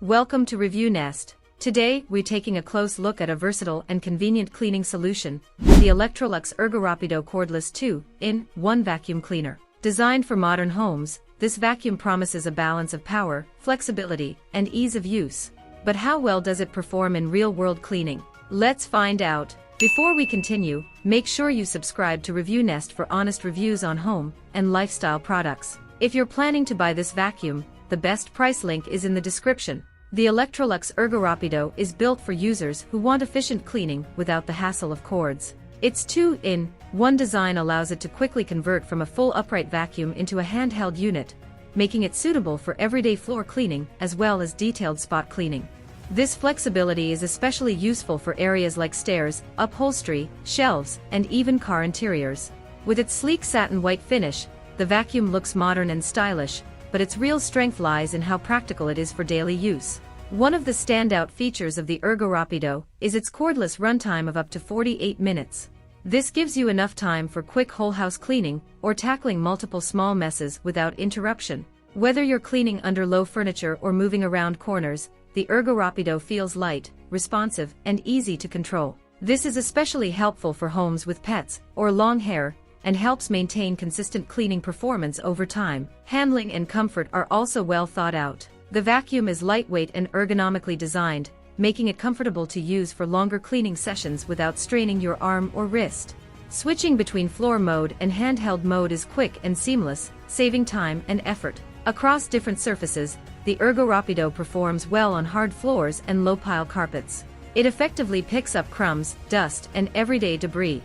Welcome to Review Nest. Today, we're taking a close look at a versatile and convenient cleaning solution, the Electrolux Ergorapido Cordless 2-in-1 Vacuum Cleaner. Designed for modern homes, this vacuum promises a balance of power, flexibility, and ease of use. But how well does it perform in real-world cleaning? Let's find out. Before we continue, make sure you subscribe to Review Nest for honest reviews on home and lifestyle products. If you're planning to buy this vacuum, the best price link is in the description. The Electrolux Ergorapido is built for users who want efficient cleaning without the hassle of cords. Its 2-in-1 design allows it to quickly convert from a full upright vacuum into a handheld unit, making it suitable for everyday floor cleaning as well as detailed spot cleaning. This flexibility is especially useful for areas like stairs, upholstery, shelves, and even car interiors. With its sleek satin white finish, the vacuum looks modern and stylish, but its real strength lies in how practical it is for daily use. One of the standout features of the Ergorapido is its cordless runtime of up to 48 minutes. This gives you enough time for quick whole house cleaning or tackling multiple small messes without interruption. Whether you're cleaning under low furniture or moving around corners, the Ergorapido feels light, responsive, and easy to control. This is especially helpful for homes with pets or long hair, and helps maintain consistent cleaning performance over time. Handling and comfort are also well thought out. The vacuum is lightweight and ergonomically designed, making it comfortable to use for longer cleaning sessions without straining your arm or wrist. Switching between floor mode and handheld mode is quick and seamless, saving time and effort. Across different surfaces, the Ergorapido performs well on hard floors and low-pile carpets. It effectively picks up crumbs, dust, and everyday debris.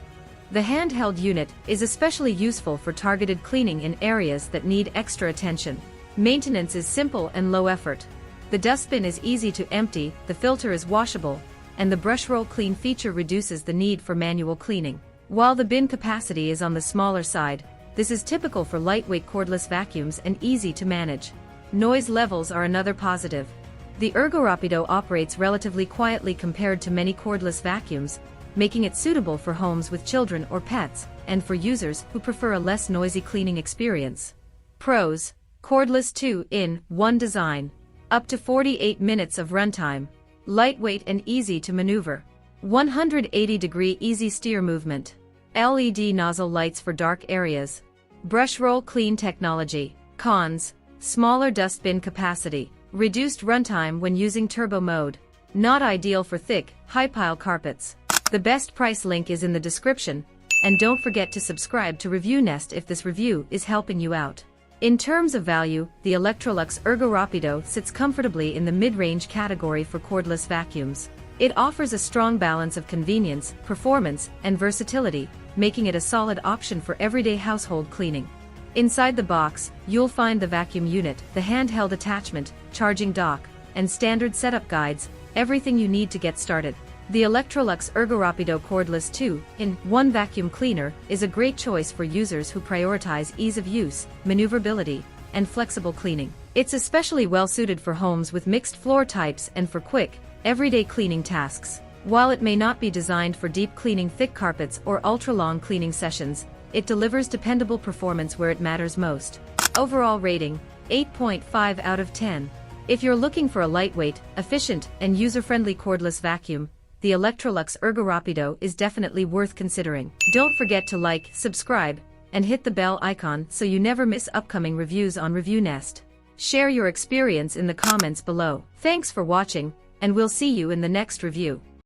The handheld unit is especially useful for targeted cleaning in areas that need extra attention. Maintenance is simple and low effort. The dustbin is easy to empty, the filter is washable, and the brushroll clean feature reduces the need for manual cleaning. While the bin capacity is on the smaller side, this is typical for lightweight cordless vacuums and easy to manage. Noise levels are another positive. The Ergorapido operates relatively quietly compared to many cordless vacuums, making it suitable for homes with children or pets, and for users who prefer a less noisy cleaning experience. Pros: cordless 2-in-1 design, up to 48 minutes of runtime, lightweight and easy to maneuver, 180-degree easy steer movement, LED nozzle lights for dark areas, brushroll clean technology. Cons: smaller dustbin capacity, reduced runtime when using turbo mode, not ideal for thick, high-pile carpets. The best price link is in the description, and don't forget to subscribe to Review Nest if this review is helping you out. In terms of value, the Electrolux Ergorapido sits comfortably in the mid-range category for cordless vacuums. It offers a strong balance of convenience, performance, and versatility, making it a solid option for everyday household cleaning. Inside the box, you'll find the vacuum unit, the handheld attachment, charging dock, and standard setup guides, everything you need to get started. The Electrolux Ergorapido Cordless 2-in-1 Vacuum Cleaner is a great choice for users who prioritize ease of use, maneuverability, and flexible cleaning. It's especially well-suited for homes with mixed floor types and for quick, everyday cleaning tasks. While it may not be designed for deep cleaning thick carpets or ultra-long cleaning sessions, it delivers dependable performance where it matters most. Overall rating: 8.5 out of 10. If you're looking for a lightweight, efficient, and user-friendly cordless vacuum, the Electrolux Ergorapido is definitely worth considering. Don't forget to like, subscribe, and hit the bell icon so you never miss upcoming reviews on Review Nest. Share your experience in the comments below. Thanks for watching, and we'll see you in the next review.